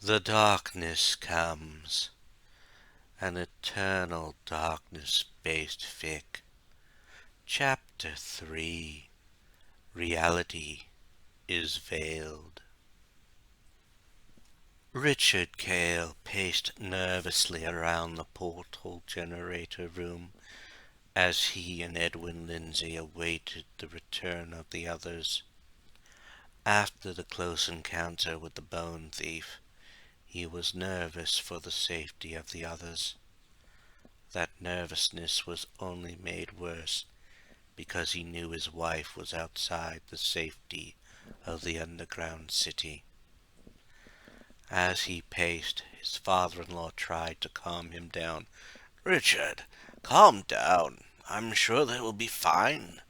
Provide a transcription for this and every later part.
The darkness comes, an eternal darkness-based fic. Chapter 3. Reality is Veiled. Richard Cale paced nervously around the portal generator room as he and Edwin Lindsay awaited the return of the others. After the close encounter with the bone thief, he was nervous for the safety of the others. That nervousness was only made worse because he knew his wife was outside the safety of the underground city. As he paced, his father-in-law tried to calm him down. "Richard, calm down. I'm sure they will be fine.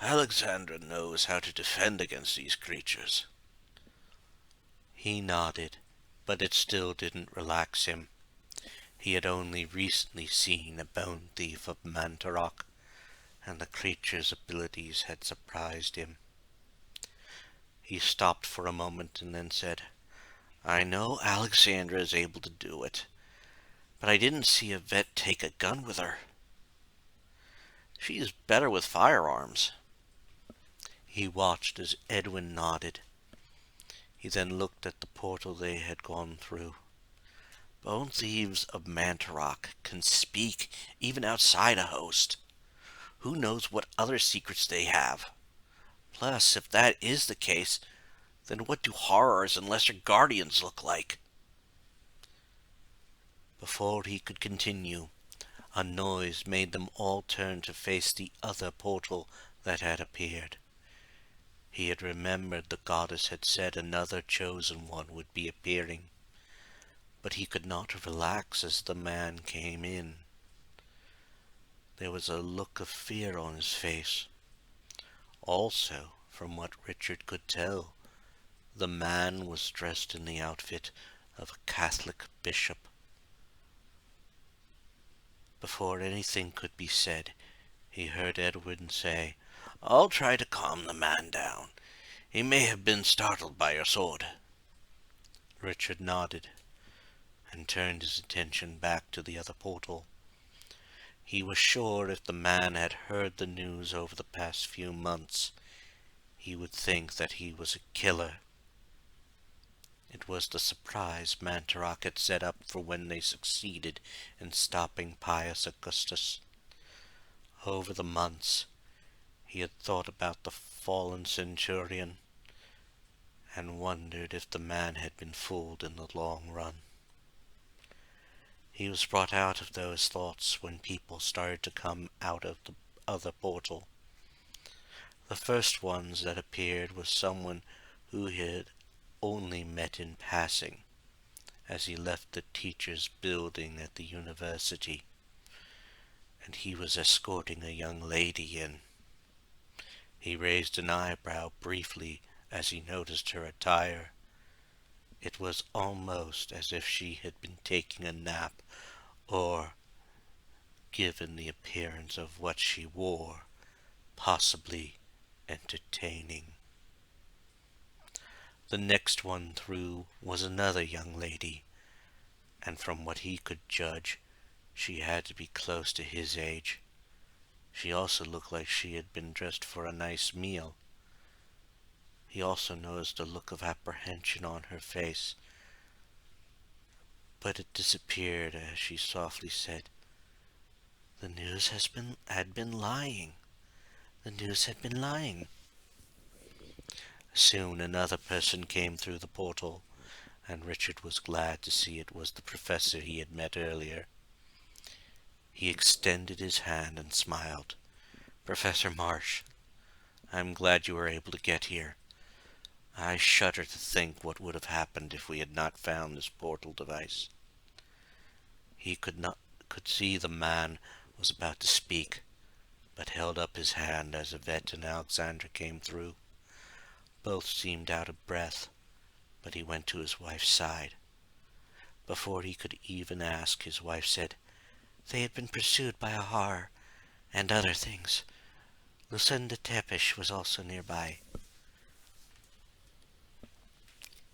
Alexandra knows how to defend against these creatures." He nodded, but it still didn't relax him. He had only recently seen a bone thief of Mantarok, and the creature's abilities had surprised him. He stopped for a moment and then said, "I know Alexandra is able to do it, but I didn't see a vet take a gun with her. She's better with firearms." He watched as Edwin nodded. He then looked at the portal they had gone through. Bone thieves of Mantarok can speak even outside a host. Who knows what other secrets they have? Plus, if that is the case, then what do horrors and lesser guardians look like? Before he could continue, a noise made them all turn to face the other portal that had appeared. He had remembered the goddess had said another chosen one would be appearing, but he could not relax as the man came in. There was a look of fear on his face. Also, from what Richard could tell, the man was dressed in the outfit of a Catholic bishop. Before anything could be said, he heard Edwin say, "I'll try to calm the man down. He may have been startled by your sword." Richard nodded and turned his attention back to the other portal. He was sure if the man had heard the news over the past few months, he would think that he was a killer. It was the surprise Mantarok had set up for when they succeeded in stopping Pius Augustus. Over the months, he had thought about the fallen centurion and wondered if the man had been fooled in the long run. He was brought out of those thoughts when people started to come out of the other portal. The first ones that appeared was someone who he had only met in passing as he left the teacher's building at the university, and he was escorting a young lady in. He raised an eyebrow briefly as he noticed her attire. It was almost as if she had been taking a nap, or, given the appearance of what she wore, possibly entertaining. The next one through was another young lady, and from what he could judge, she had to be close to his age. She also looked like she had been dressed for a nice meal. He also noticed a look of apprehension on her face, but it disappeared as she softly said, "The news had been lying. The news had been lying." Soon another person came through the portal, and Richard was glad to see it was the professor he had met earlier. He extended his hand and smiled. "Professor Marsh, I'm glad you were able to get here. I shudder to think what would have happened if we had not found this portal device." He could see the man was about to speak, but held up his hand as Yvette and Alexandra came through. Both seemed out of breath, but he went to his wife's side. Before he could even ask, his wife said, "They had been pursued by a har, and other things. Lucinda Tepish was also nearby."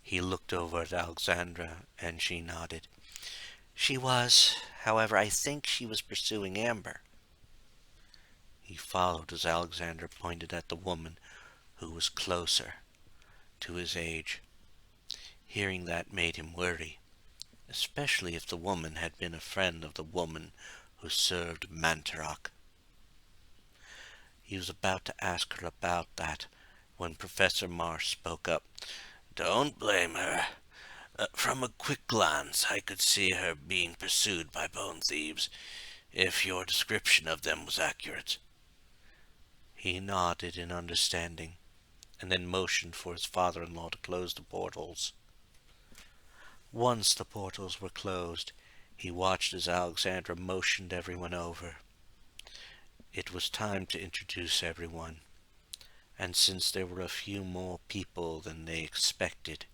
He looked over at Alexandra, and she nodded. She was. However, I think she was pursuing Amber. He followed as Alexandra pointed at the woman who was closer to his age. Hearing that made him worry, especially if the woman had been a friend of the woman who served Mantarok. He was about to ask her about that when Professor Marsh spoke up. Don't blame her. From a quick glance, I could see her being pursued by bone thieves, if your description of them was accurate. He nodded in understanding, and then motioned for his father-in-law to close the portals. Once the portals were closed, he watched as Alexandra motioned everyone over. It was time to introduce everyone, and since there were a few more people than they expected,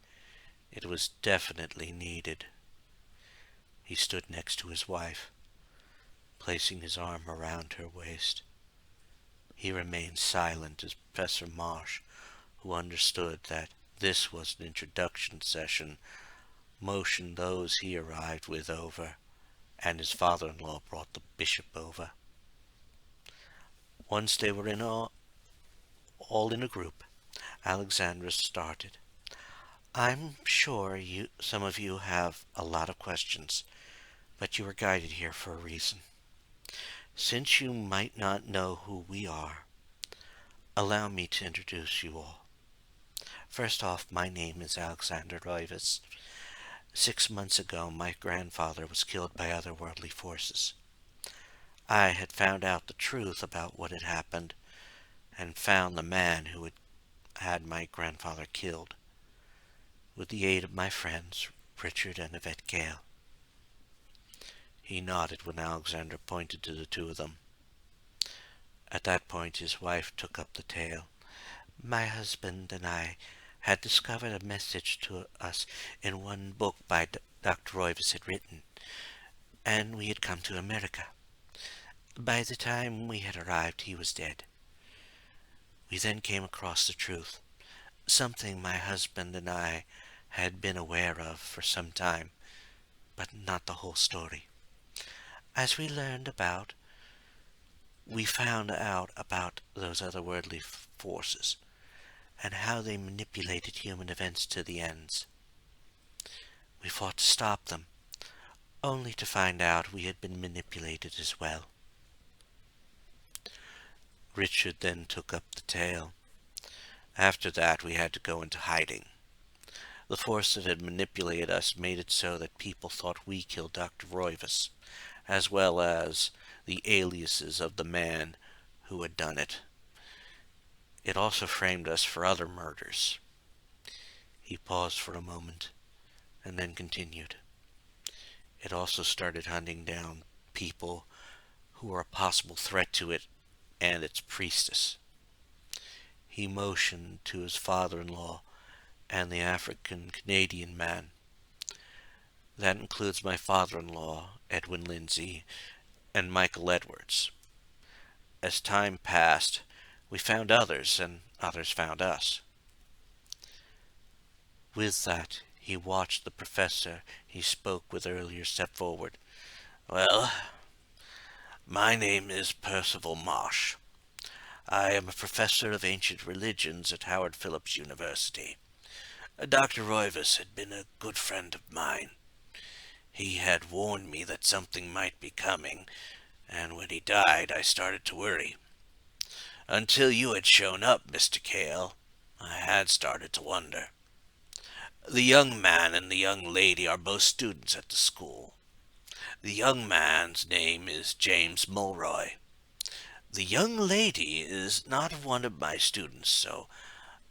it was definitely needed. He stood next to his wife, placing his arm around her waist. He remained silent as Professor Marsh, who understood that this was an introduction session, motioned those he arrived with over, and his father-in-law brought the bishop over. Once they were all in a group, Alexandra started. I'm sure some of you have a lot of questions, but you were guided here for a reason. Since you might not know who we are, allow me to introduce you all. First off, my name is Alexander Roivas. 6 months ago, my grandfather was killed by otherworldly forces. I had found out the truth about what had happened, and found the man who had my grandfather killed, with the aid of my friends, Richard and Yvette Gale. He nodded when Alexander pointed to the two of them. At that point, his wife took up the tale. My husband and I had discovered a message to us in one book by Dr. Roivas had written, and we had come to America. By the time we had arrived, he was dead. We then came across the truth, something my husband and I had been aware of for some time, but not the whole story. As we found out about those otherworldly forces, and how they manipulated human events to the ends. We fought to stop them, only to find out we had been manipulated as well. Richard then took up the tale. After that, we had to go into hiding. The force that had manipulated us made it so that people thought we killed Dr. Roivas, as well as the aliases of the man who had done it. It also framed us for other murders. He paused for a moment, and then continued. It also started hunting down people who were a possible threat to it and its priestess. He motioned to his father-in-law and the African-Canadian man. That includes my father-in-law, Edwin Lindsay, and Michael Edwards. As time passed, we found others, and others found us. With that, he watched the professor he spoke with earlier step forward. Well, my name is Percival Marsh. I am a professor of ancient religions at Howard Phillips University. Dr. Roivas had been a good friend of mine. He had warned me that something might be coming, and when he died, I started to worry. Until you had shown up, Mr. Cale, I had started to wonder. The young man and the young lady are both students at the school. The young man's name is James Mulroy. The young lady is not one of my students, so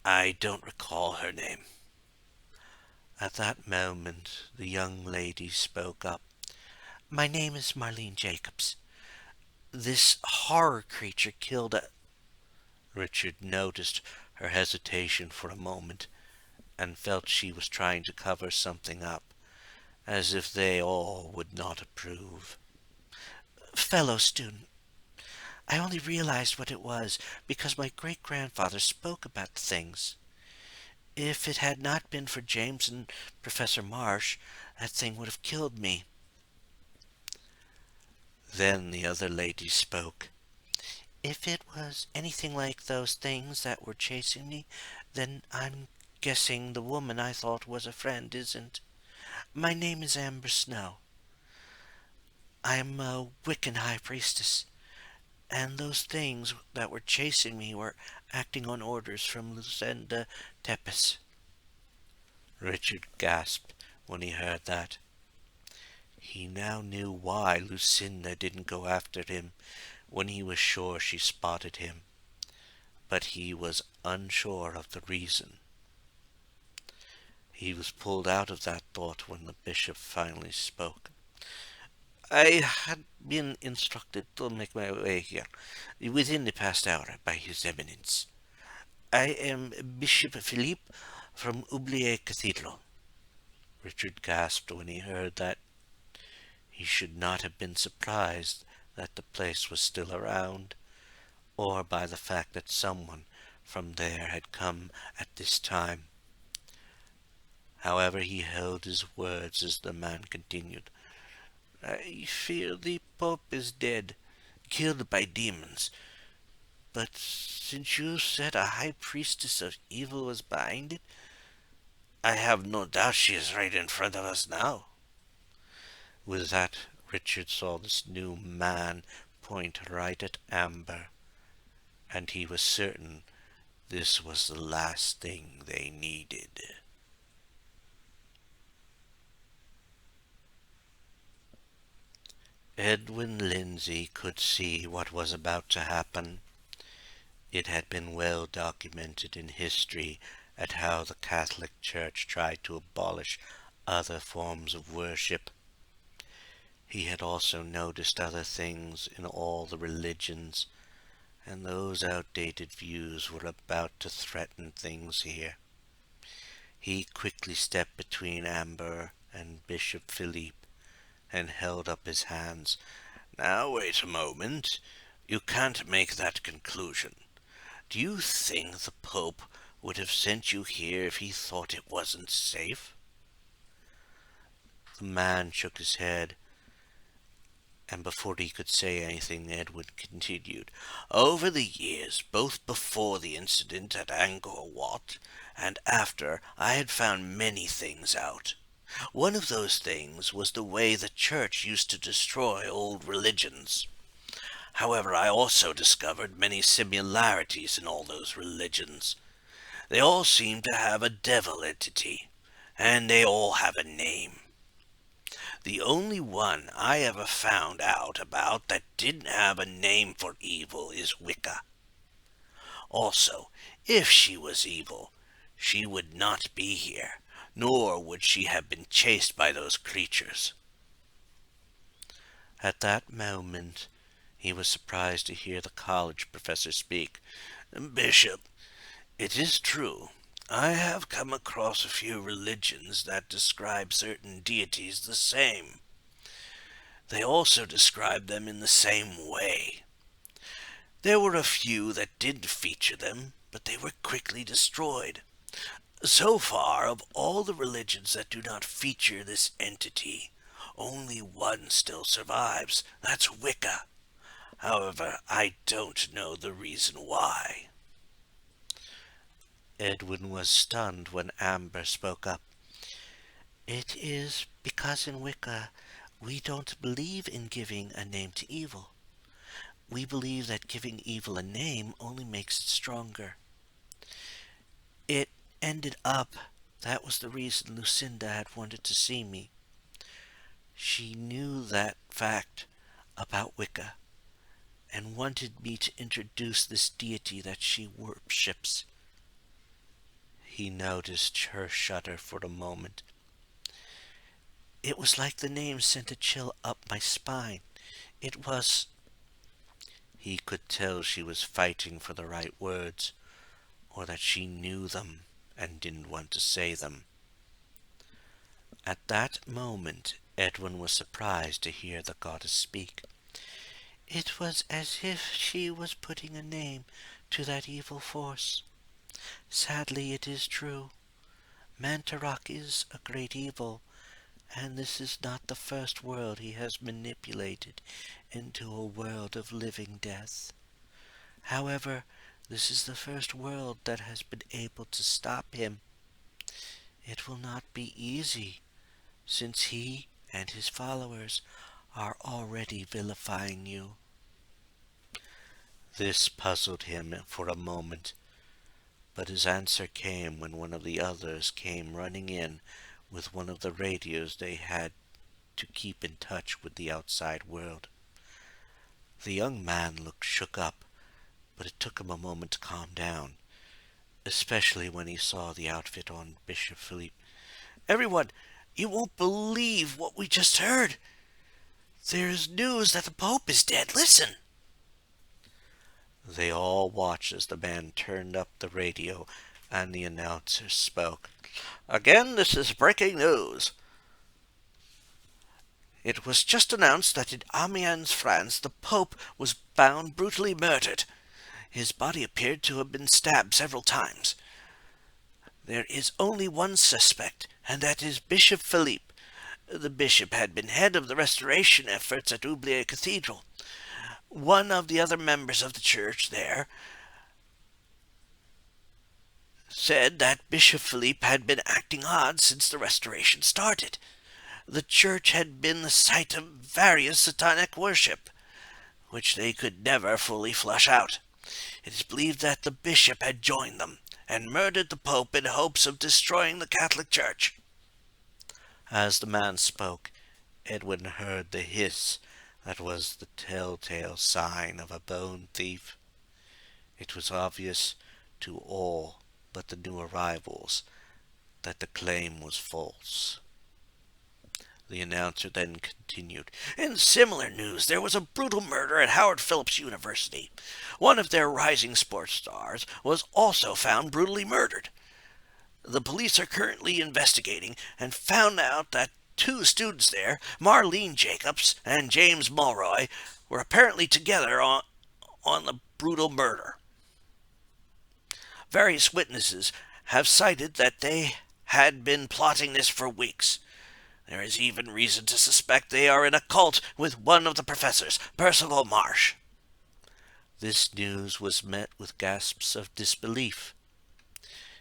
I don't recall her name. At that moment, the young lady spoke up. My name is Marlene Jacobs. This horror creature killed a... Richard noticed her hesitation for a moment, and felt she was trying to cover something up, as if they all would not approve. Fellow student. I only realized what it was because my great-grandfather spoke about things. If it had not been for James and Professor Marsh, that thing would have killed me." Then the other lady spoke. "If it was anything like those things that were chasing me, then I'm guessing the woman I thought was a friend isn't. My name is Amber Snow. I am a Wiccan high priestess, and those things that were chasing me were acting on orders from Lucinda Tepes." Richard gasped when he heard that. He now knew why Lucinda didn't go after him when he was sure she spotted him, but he was unsure of the reason. He was pulled out of that thought when the bishop finally spoke. "I had been instructed to make my way here within the past hour by His Eminence. I am Bishop Philippe from Oubliette Cathedral." Richard gasped when he heard that. He should not have been surprised that the place was still around, or by the fact that someone from there had come at this time. However, he held his words as the man continued. "I fear the Pope is dead, killed by demons. But since you said a high priestess of evil was behind it, I have no doubt she is right in front of us now." With that, Richard saw this new man point right at Amber, and he was certain this was the last thing they needed. Edwin Lindsay could see what was about to happen. It had been well documented in history at how the Catholic Church tried to abolish other forms of worship. He had also noticed other things in all the religions, and those outdated views were about to threaten things here. He quickly stepped between Amber and Bishop Philippe and held up his hands. "Now wait a moment. You can't make that conclusion. Do you think the Pope would have sent you here if he thought it wasn't safe?" The man shook his head, and before he could say anything, Edwin continued. "Over the years, both before the incident at Angkor Wat and after, I had found many things out. One of those things was the way the Church used to destroy old religions. However, I also discovered many similarities in all those religions. They all seem to have a devil entity, and they all have a name. The only one I ever found out about that didn't have a name for evil is Wicca. Also, if she was evil, she would not be here, nor would she have been chased by those creatures." At that moment, he was surprised to hear the college professor speak. "Bishop, it is true. I have come across a few religions that describe certain deities the same. They also describe them in the same way. There were a few that did feature them, but they were quickly destroyed. So far, of all the religions that do not feature this entity, only one still survives. That's Wicca. However, I don't know the reason why." Edwin was stunned when Amber spoke up. "It is because in Wicca we don't believe in giving a name to evil. We believe that giving evil a name only makes it stronger. It ended up that was the reason Lucinda had wanted to see me. She knew that fact about Wicca and wanted me to introduce this deity that she worships." He noticed her shudder for a moment. "It was like the name sent a chill up my spine. It was—" He could tell she was fighting for the right words, or that she knew them and didn't want to say them. At that moment, Edwin was surprised to hear the goddess speak. "It was as if she was putting a name to that evil force. Sadly, it is true. Mantarok is a great evil, and this is not the first world he has manipulated into a world of living death. However, this is the first world that has been able to stop him. It will not be easy, since he and his followers are already vilifying you." This puzzled him for a moment, but his answer came when one of the others came running in with one of the radios they had to keep in touch with the outside world. The young man looked shook up, but it took him a moment to calm down, especially when he saw the outfit on Bishop Philippe. "Everyone, you won't believe what we just heard. There's news that the Pope is dead. Listen." They all watched as the man turned up the radio and the announcer spoke. "Again, this is breaking news. It was just announced that in Amiens, France, the Pope was found brutally murdered. His body appeared to have been stabbed several times. There is only one suspect, and that is Bishop Philippe. The bishop had been head of the restoration efforts at Oublier Cathedral. One of the other members of the church there said that Bishop Philippe had been acting odd since the restoration started. The church had been the site of various satanic worship, which they could never fully flush out. It is believed that the bishop had joined them and murdered the Pope in hopes of destroying the Catholic Church." As the man spoke, Edwin heard the hiss that was the telltale sign of a bone thief. It was obvious to all but the new arrivals that the claim was false. The announcer then continued. "In similar news, there was a brutal murder at Howard Phillips University. One of their rising sports stars was also found brutally murdered. The police are currently investigating and found out that 2 students there, Marlene Jacobs and James Mulroy, were apparently together on the brutal murder. Various witnesses have cited that they had been plotting this for weeks. There is even reason to suspect they are in a cult with one of the professors, Percival Marsh." This news was met with gasps of disbelief.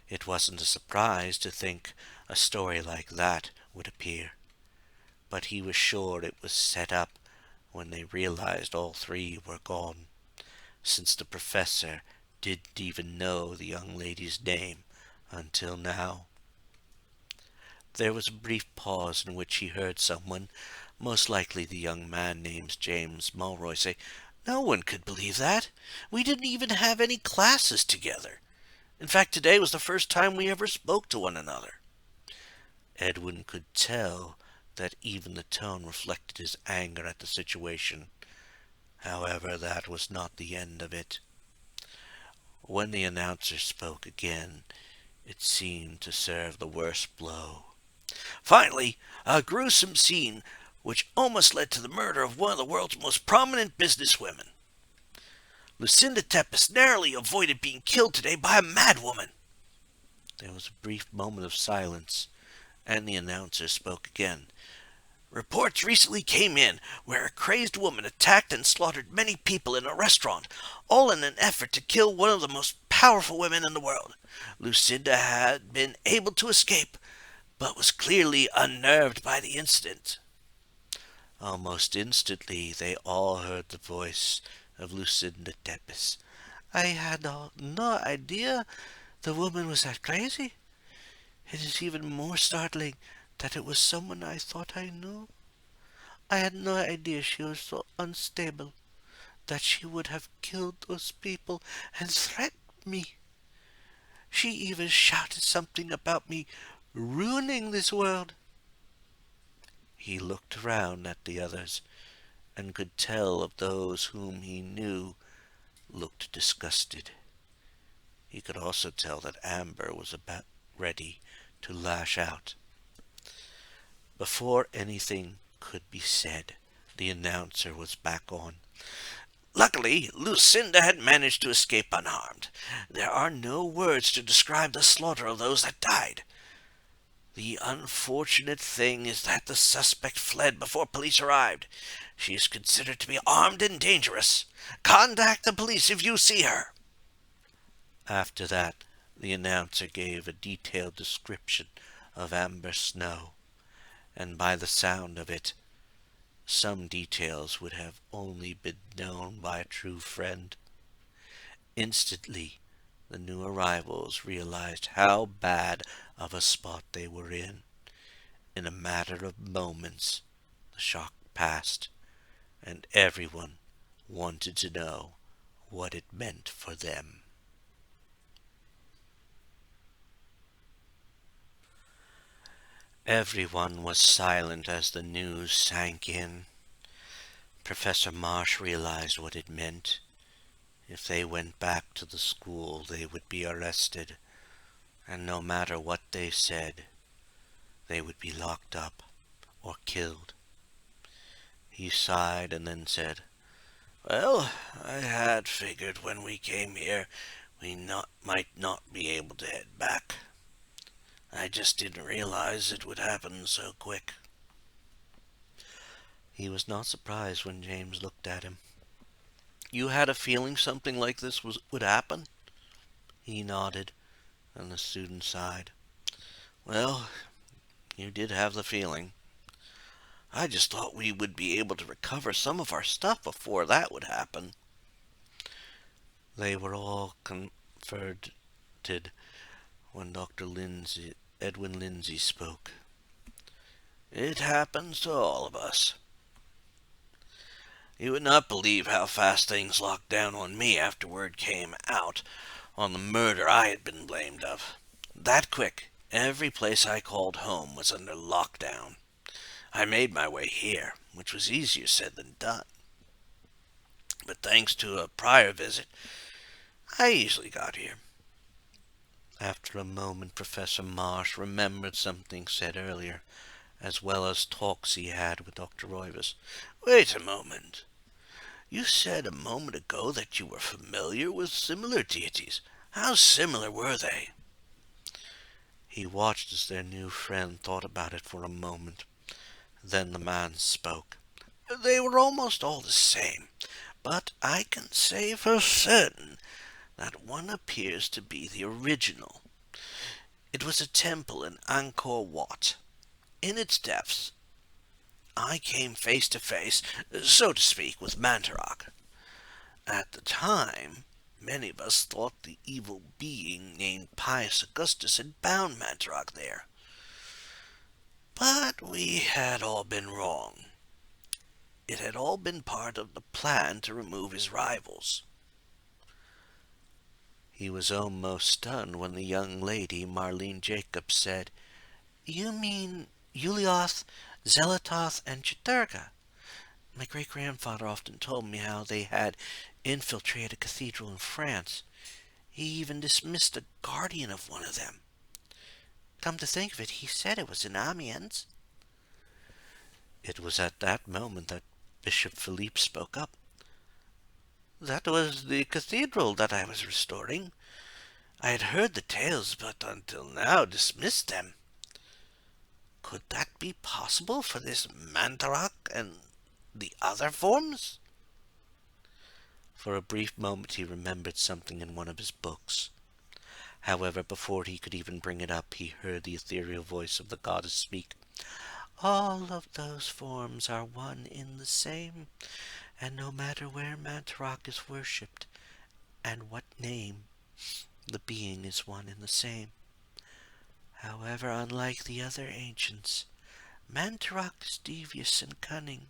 It wasn't a surprise to think a story like that would appear, but he was sure it was set up when they realized all 3 were gone, since the professor didn't even know the young lady's name until now. There was a brief pause in which he heard someone, most likely the young man named James Mulroy, say, "No one could believe that. We didn't even have any classes together. In fact, today was the first time we ever spoke to one another." Edwin could tell that even the tone reflected his anger at the situation. However, that was not the end of it. When the announcer spoke again, it seemed to serve the worst blow. "Finally, a gruesome scene which almost led to the murder of one of the world's most prominent businesswomen. Lucinda Tepes narrowly avoided being killed today by a madwoman." There was a brief moment of silence, and the announcer spoke again. "Reports recently came in where a crazed woman attacked and slaughtered many people in a restaurant, all in an effort to kill one of the most powerful women in the world. Lucinda had been able to escape, but was clearly unnerved by the incident." Almost instantly they all heard the voice of Lucinda Tepes. "I had no idea the woman was that crazy. It is even more startling that it was someone I thought I knew. I had no idea she was so unstable that she would have killed those people and threatened me. She even shouted something about me ruining this world." He looked around at the others, and could tell of those whom he knew looked disgusted. He could also tell that Amber was about ready to lash out. Before anything could be said, the announcer was back on. "Luckily, Lucinda had managed to escape unharmed. There are no words to describe the slaughter of those that died. The unfortunate thing is that the suspect fled before police arrived. She is considered to be armed and dangerous. Contact the police if you see her." After that, the announcer gave a detailed description of Amber Snow, and by the sound of it, some details would have only been known by a true friend. Instantly, the new arrivals realized how bad of a spot they were in. In a matter of moments, the shock passed, and everyone wanted to know what it meant for them. Everyone was silent as the news sank in. Professor Marsh realized what it meant. If they went back to the school, they would be arrested, and no matter what they said, they would be locked up or killed. He sighed and then said, "Well, I had figured when we came here might not be able to head back. I just didn't realize it would happen so quick." He was not surprised when James looked at him. "You had a feeling something like this would happen?" He nodded, and the student sighed. "Well, you did have the feeling. I just thought we would be able to recover some of our stuff before that would happen." They were all comforted when Edwin Lindsay spoke. "It happens to all of us. You would not believe how fast things locked down on me after word came out on the murder I had been blamed of. That quick, every place I called home was under lockdown. I made my way here, which was easier said than done. But thanks to a prior visit, I easily got here." After a moment, Professor Marsh remembered something said earlier, as well as talks he had with Dr. Roivas. "Wait a moment. You said a moment ago that you were familiar with similar deities. How similar were they?" He watched as their new friend thought about it for a moment. Then the man spoke. "They were almost all the same, but I can say for certain that one appears to be the original. It was a temple in Angkor Wat. In its depths, I came face to face, so to speak, with Mantarok. At the time, many of us thought the evil being named Pius Augustus had bound Mantarok there. But we had all been wrong. It had all been part of the plan to remove his rivals." He was almost stunned when the young lady, Marlene Jacobs, said, "You mean Ulyaoth, Zelatoth, and Chaturga? My great-grandfather often told me how they had infiltrated a cathedral in France. He even dismissed the guardian of one of them. Come to think of it, he said it was in Amiens." It was at that moment that Bishop Philippe spoke up. "That was the cathedral that I was restoring. I had heard the tales, but until now dismissed them. Could that be possible for this Mantarok and the other forms?" For a brief moment he remembered something in one of his books. However, before he could even bring it up, he heard the ethereal voice of the goddess speak. "All of those forms are one in the same, and no matter where Mantarok is worshipped and what name, the being is one in the same. However, unlike the other ancients, Mantarok is devious and cunning.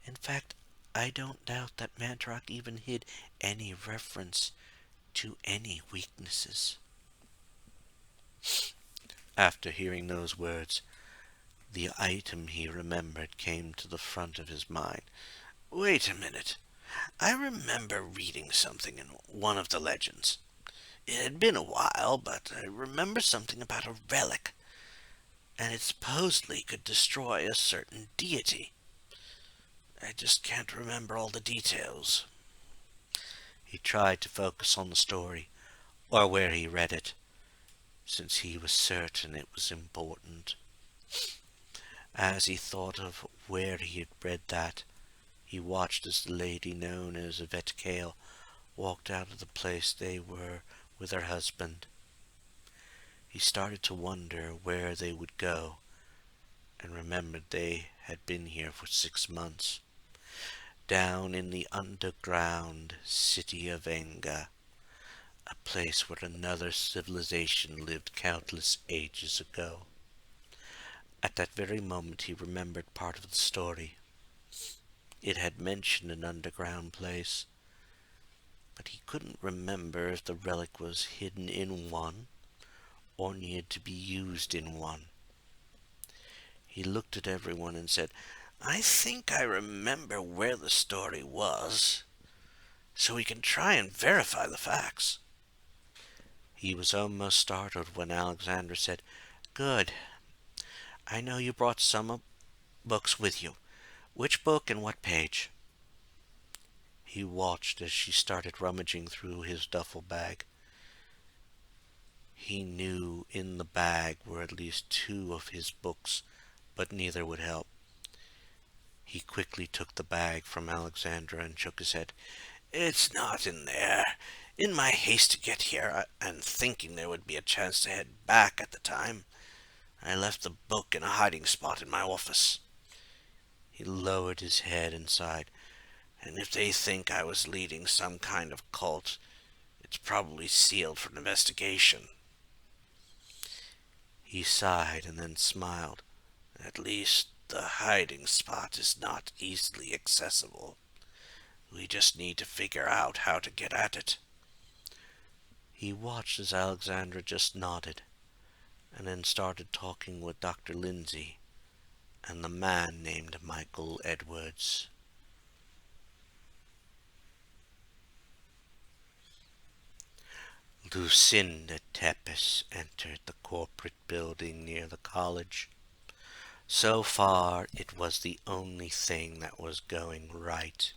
In fact, I don't doubt that Mantarok even hid any reference to any weaknesses." After hearing those words, the item he remembered came to the front of his mind. "Wait a minute. I remember reading something in one of the legends. It had been a while, but I remember something about a relic, and it supposedly could destroy a certain deity. I just can't remember all the details." He tried to focus on the story, or where he read it. since he was certain it was important. As he thought of where he had read that, he watched as the lady known as Yvette Cale walked out of the place they were with her husband. He started to wonder where they would go, and remembered they had been here for 6 months, down in the underground city of Enga, a place where another civilization lived countless ages ago. At that very moment he remembered part of the story. It had mentioned an underground place, but he couldn't remember if the relic was hidden in one or needed to be used in one. He looked at everyone and said, "I think I remember where the story was, so we can try and verify the facts." He was almost startled when Alexandra said, "Good. I know you brought some books with you. Which book and what page?" He watched as she started rummaging through his duffel bag. He knew in the bag were at least 2 of his books, but neither would help. He quickly took the bag from Alexandra and shook his head. "It's not in there. In my haste to get here, and thinking there would be a chance to head back at the time, I left the book in a hiding spot in my office." He lowered his head and sighed. "And if they think I was leading some kind of cult, it's probably sealed for investigation." He sighed and then smiled. "At least the hiding spot is not easily accessible. We just need to figure out how to get at it." He watched as Alexandra just nodded, and then started talking with Dr. Lindsay and the man named Michael Edwards. Lucinda Tepes entered the corporate building near the college. So far, it was the only thing that was going right.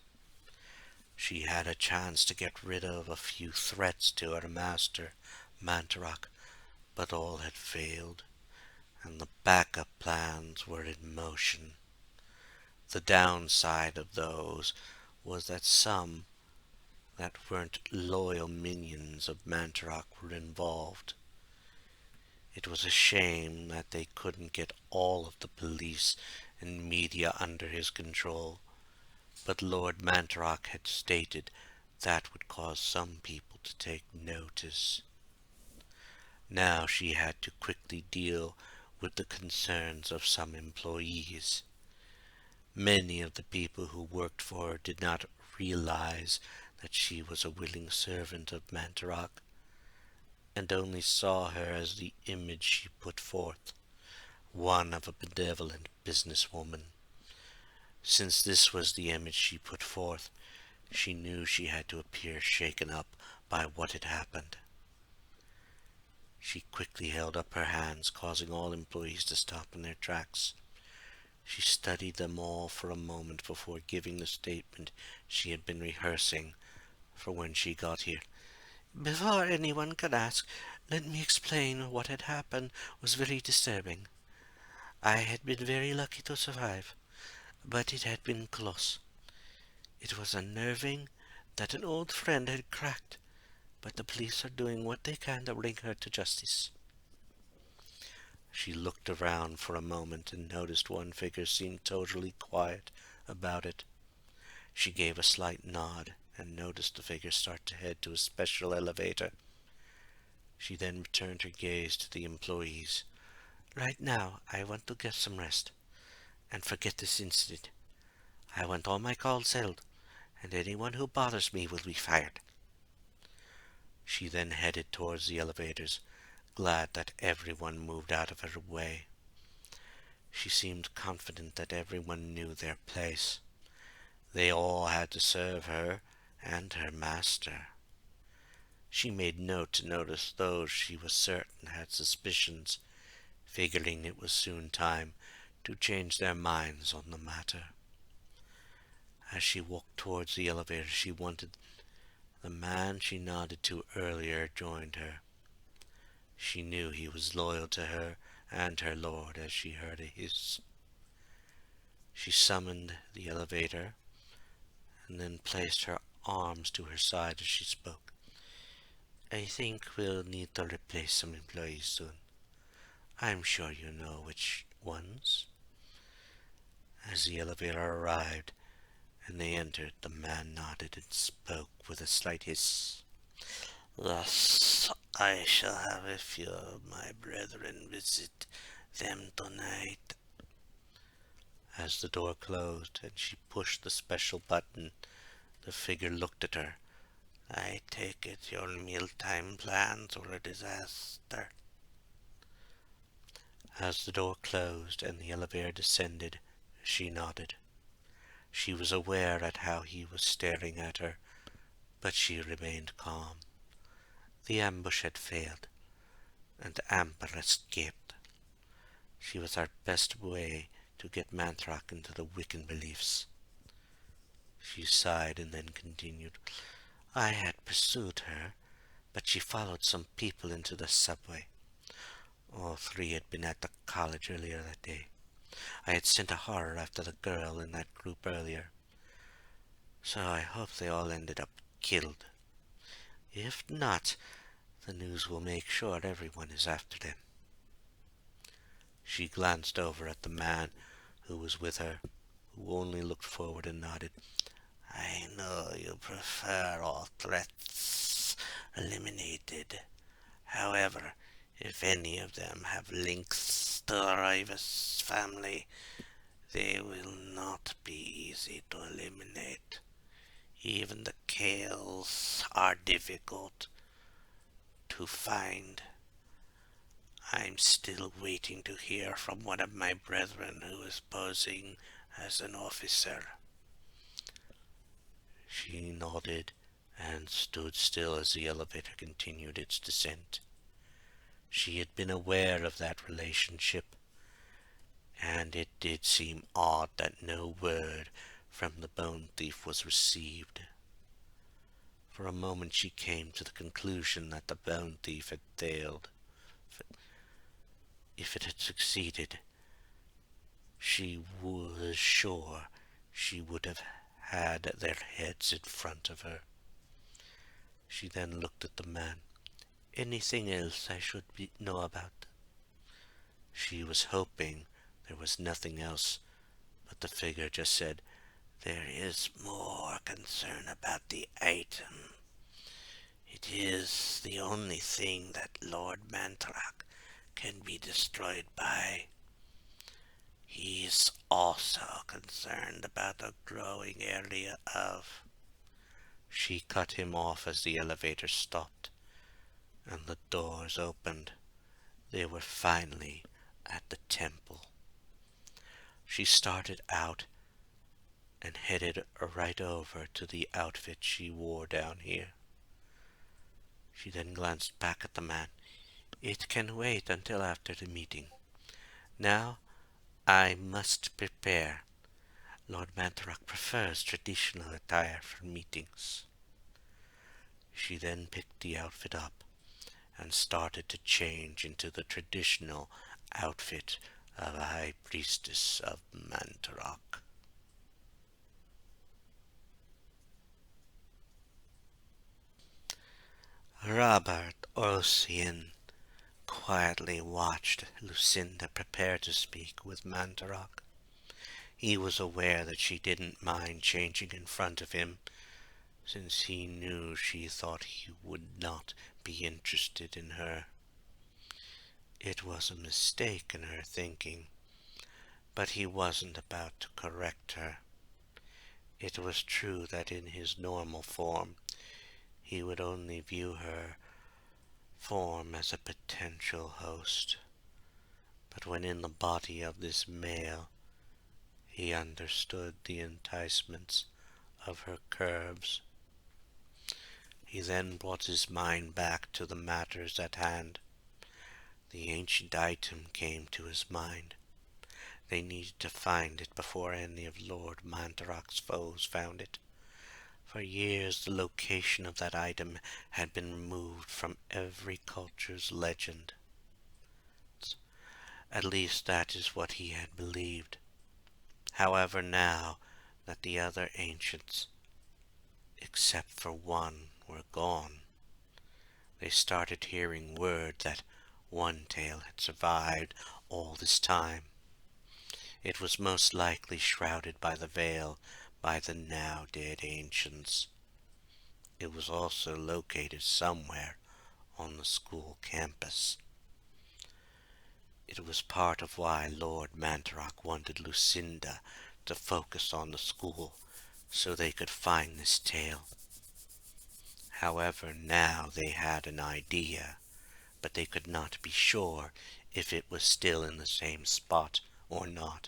She had a chance to get rid of a few threats to her master, Mantarok, but all had failed, and the backup plans were in motion. The downside of those was that some that weren't loyal minions of Mantarok were involved. It was a shame that they couldn't get all of the police and media under his control, but Lord Mantarok had stated that would cause some people to take notice. Now she had to quickly deal with the concerns of some employees. Many of the people who worked for her did not realize that she was a willing servant of Mantarok, and only saw her as the image she put forth, one of a benevolent businesswoman. Since this was the image she put forth, she knew she had to appear shaken up by what had happened. She quickly held up her hands, causing all employees to stop in their tracks. She studied them all for a moment before giving the statement she had been rehearsing for when she got here. "Before anyone could ask, let me explain what had happened was very disturbing. I had been very lucky to survive, but it had been close. It was unnerving that an old friend had cracked, but the police are doing what they can to bring her to justice." She looked around for a moment and noticed one figure seemed totally quiet about it. She gave a slight nod and noticed the figure start to head to a special elevator. She then returned her gaze to the employees. "Right now, I want to get some rest and forget this incident. I want all my calls held, and anyone who bothers me will be fired." She then headed towards the elevators, glad that everyone moved out of her way. She seemed confident that everyone knew their place. They all had to serve her and her master. She made note to notice those she was certain had suspicions, figuring it was soon time to change their minds on the matter. As she walked towards the elevator, she wanted the man she nodded to earlier joined her. She knew he was loyal to her and her lord as she heard a hiss. She summoned the elevator and then placed her arms to her side as she spoke. I think we'll need to replace some employees soon. I'm sure you know which ones. As the elevator arrived and they entered, the man nodded and spoke with a slight hiss. Thus I shall have a few of my brethren visit them tonight. As the door closed and she pushed the special button, the figure looked at her. I take it your mealtime plans were a disaster. As the door closed and the elevator descended, she nodded. She was aware at how he was staring at her, but she remained calm. The ambush had failed, and Amber escaped. She was our best way to get Manthrak into the Wiccan beliefs. She sighed and then continued. I had pursued her, but she followed some people into the subway. All three had been at the college earlier that day. I had sent a horror after the girl in that group earlier. So I hope they all ended up killed. If not, the news will make sure everyone is after them. She glanced over at the man who was with her, who only looked forward and nodded. I know you prefer all threats eliminated. However, if any of them have links to the Rivas family, they will not be easy to eliminate. Even the Kales are difficult to find. I'm still waiting to hear from one of my brethren who is posing as an officer. She nodded and stood still as the elevator continued its descent. She had been aware of that relationship, and it did seem odd that no word from the bone thief was received. For a moment she came to the conclusion that the bone thief had failed. If it had succeeded, she was sure she would have had their heads in front of her. She then looked at the man. Anything else I should know about? She was hoping there was nothing else, but the figure just said, There is more concern about the item. It is the only thing that Lord Manthrak can be destroyed by. He is also concerned about the growing area of... She cut him off as the elevator stopped, and the doors opened. They were finally at the temple. She started out and headed right over to the outfit she wore down here. She then glanced back at the man. It can wait until after the meeting. Now I must prepare. Lord Manthrak prefers traditional attire for meetings. She then picked the outfit up and started to change into the traditional outfit of a high priestess of Manthrak. Robert Ossian quietly watched Lucinda prepare to speak with Manthrak. He was aware that she didn't mind changing in front of him, since he knew she thought he would not be interested in her. It was a mistake in her thinking, but he wasn't about to correct her. It was true that in his normal form, he would only view her form as a potential host. But when in the body of this male, he understood the enticements of her curves. He then brought his mind back to the matters at hand. The ancient item came to his mind. They needed to find it before any of Lord Manthrak's foes found it. For years the location of that item had been removed from every culture's legend. At least that is what he had believed. However, now that the other ancients, except for one, were gone, they started hearing word that one tale had survived all this time. It was most likely shrouded by the veil by the now dead ancients. It was also located somewhere on the school campus. It was part of why Lord Mantarok wanted Lucinda to focus on the school so they could find this tale. However, now they had an idea, but they could not be sure if it was still in the same spot or not.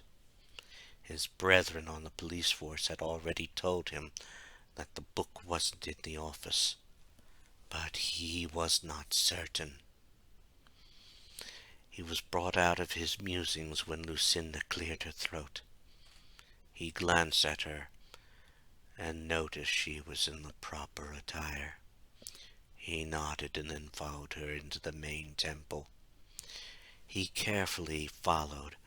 His brethren on the police force had already told him that the book wasn't in the office, but he was not certain. He was brought out of his musings when Lucinda cleared her throat. He glanced at her and noticed she was in the proper attire. He nodded and then followed her into the main temple. He carefully followed,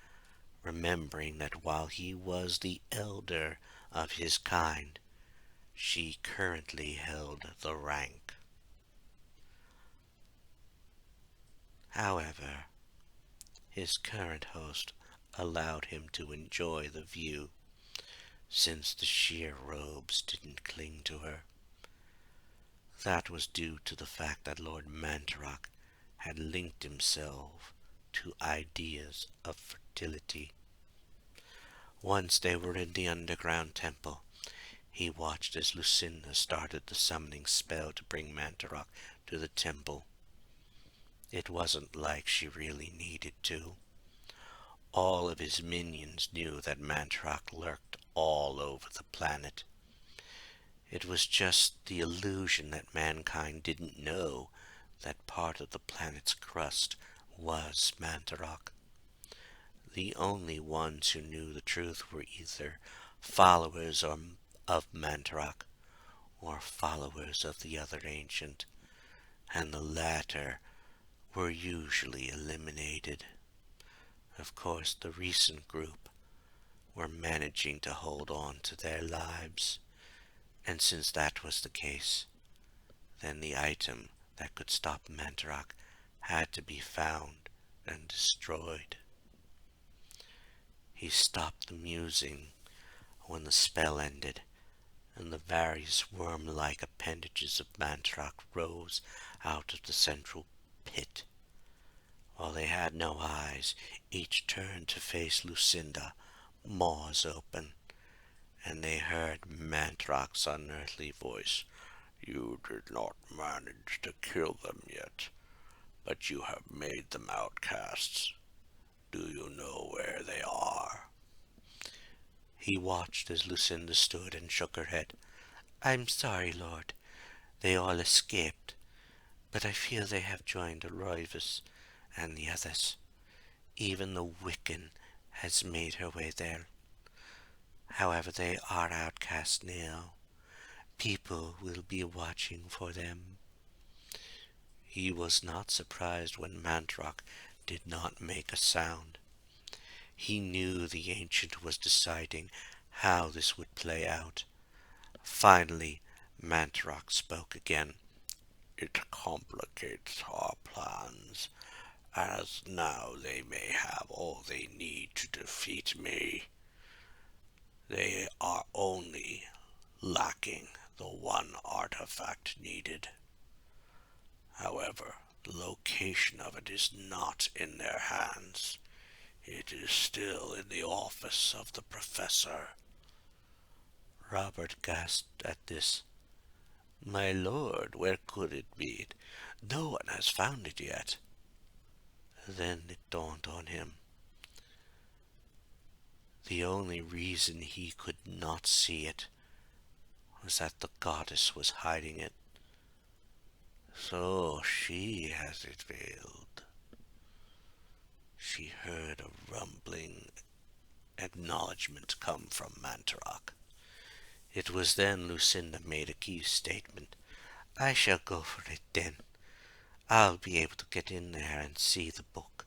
remembering that while he was the elder of his kind, she currently held the rank. However, his current host allowed him to enjoy the view, since the sheer robes didn't cling to her. That was due to the fact that Lord Mantarok had linked himself to ideas of fertility. Once they were in the underground temple, he watched as Lucinda started the summoning spell to bring Mantarok to the temple. It wasn't like she really needed to. All of his minions knew that Mantarok lurked all over the planet. It was just the illusion that mankind didn't know that part of the planet's crust was Mantarok. The only ones who knew the truth were either followers of Mantarok or followers of the other ancient, and the latter were usually eliminated. Of course, the recent group were managing to hold on to their lives, and since that was the case, then the item that could stop Mantarok had to be found and destroyed. He stopped the musing when the spell ended, and the various worm-like appendages of Mantarok rose out of the central pit. While they had no eyes, each turned to face Lucinda, maws open, and they heard Mantarok's unearthly voice. "You did not manage to kill them yet, but you have made them outcasts. Do you know where they are?" He watched as Lucinda stood and shook her head. "I'm sorry, Lord. They all escaped, but I fear they have joined Oroyvis and the others. Even the Wiccan has made her way there. However, they are outcast now. People will be watching for them." He was not surprised when Mantarok did not make a sound. He knew the ancient was deciding how this would play out. Finally, Mantarok spoke again. "It complicates our plans, as now they may have all they need to defeat me. They are only lacking the one artifact needed. However, the location of it is not in their hands. It is still in the office of the professor." Robert gasped at this. "My lord, where could it be? No one has found it yet." Then it dawned on him. The only reason he could not see it was that the goddess was hiding it. So she has it veiled. She heard a rumbling acknowledgement come from Mantarok. It was then Lucinda made a key statement. "I shall go for it then. I'll be able to get in there and see the book."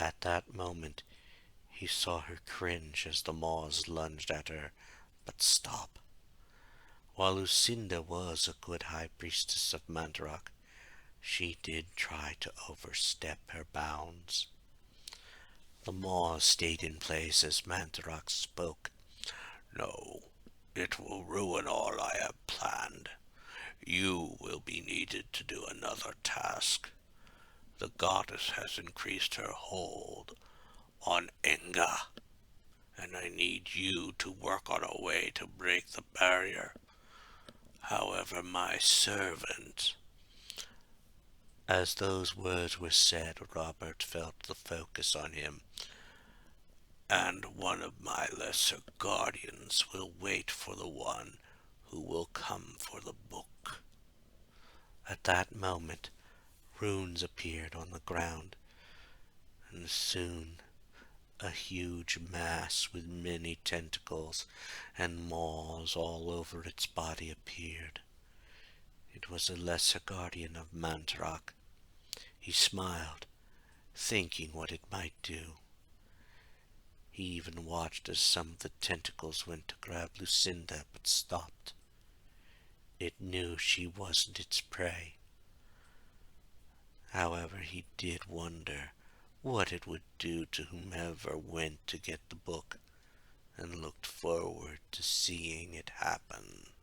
At that moment he saw her cringe as the maws lunged at her, but stop. While Lucinda was a good high priestess of Mandarach, she did try to overstep her bounds. The maws stayed in place as Mandarach spoke. "No, it will ruin all I have planned. You will be needed to do another task. The goddess has increased her hold on Enga, and I need you to work on a way to break the barrier. However, my servant—" As those words were said, Robert felt the focus on him. "And one of my lesser guardians will wait for the one who will come for the book." At that moment, runes appeared on the ground, and soon a huge mass with many tentacles and maws all over its body appeared. It was a lesser guardian of Mandarach. He smiled, thinking what it might do. He even watched as some of the tentacles went to grab Lucinda, but stopped. It knew she wasn't its prey. However, he did wonder what it would do to whomever went to get the book, and looked forward to seeing it happen.